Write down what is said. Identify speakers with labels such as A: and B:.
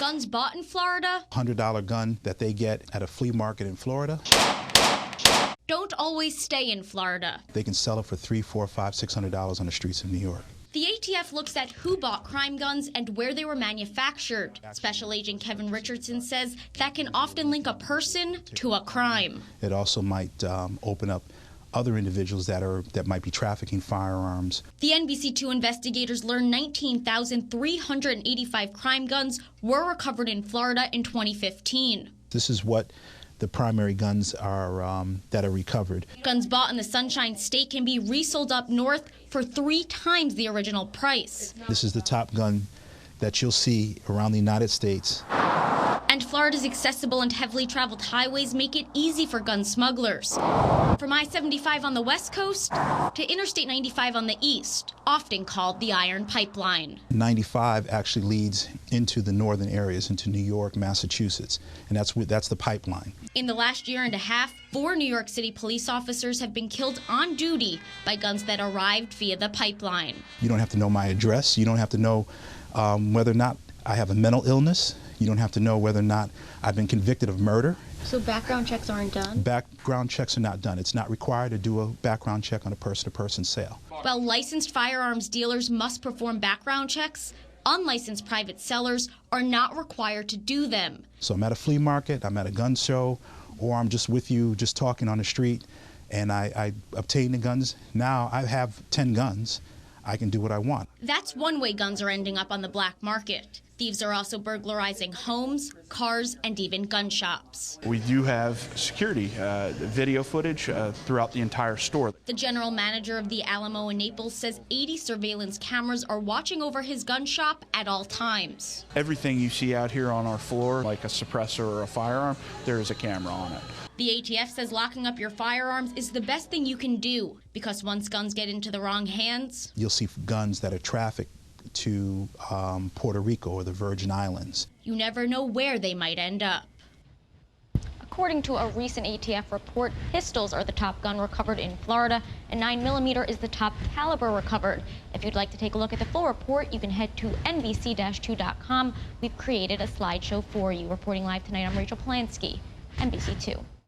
A: Guns bought in Florida,
B: $100 gun that they get at a flea market in Florida,
A: don't always stay in Florida.
B: they can sell it for $300, $400, $500, $600 on the streets of New York.
A: The ATF looks at who bought crime guns and where they were manufactured. Special Agent Kevin Richardson says that can often link a person to a crime.
B: It also might open up other individuals that might be trafficking firearms.
A: The NBC2 investigators learned 19,385 crime guns were recovered in Florida in 2015.
B: This is what the primary guns are that are recovered.
A: Guns bought in the Sunshine State can be resold up north for 3 times the original price.
B: This is the top gun that you'll see around the United States.
A: And Florida's accessible and heavily traveled highways make it easy for gun smugglers. From I-75 on the west coast to Interstate 95 on the east, often called the Iron Pipeline.
B: 95 actually leads into the northern areas, into New York, Massachusetts, and that's the pipeline.
A: In the last year and a half, 4 New York City police officers have been killed on duty by guns that arrived via the pipeline.
B: You don't have to know my address. You don't have to know whether or not I have a mental illness. You don't have to know whether or not I've been convicted of murder.
A: So background checks aren't done?
B: Background checks are not done. It's not required to do a background check on a person-to-person sale.
A: While licensed firearms dealers must perform background checks, unlicensed private sellers are not required to do them.
B: So I'm at a flea market, I'm at a gun show, or I'm just with you, just talking on the street, and I obtain the guns. Now I have 10 guns. I can do what I want.
A: That's one way guns are ending up on the black market. Thieves are also burglarizing homes, cars, and even gun shops.
C: We do have security video footage throughout the entire store.
A: The general manager of the Alamo in Naples says 80 surveillance cameras are watching over his gun shop at all times.
C: Everything you see out here on our floor, like a suppressor or a firearm, there is a camera on it.
A: The ATF says locking up your firearms is the best thing you can do because once guns get into the wrong hands,
B: you'll see guns that are trafficked to Puerto Rico or the Virgin Islands.
A: You never know where they might end up.
D: According to a recent ATF report, pistols are the top gun recovered in Florida, and 9mm is the top caliber recovered. If you'd like to take a look at the full report, you can head to NBC2.com. We've created a slideshow for you. Reporting live tonight, I'm Rachel Polanski, NBC2.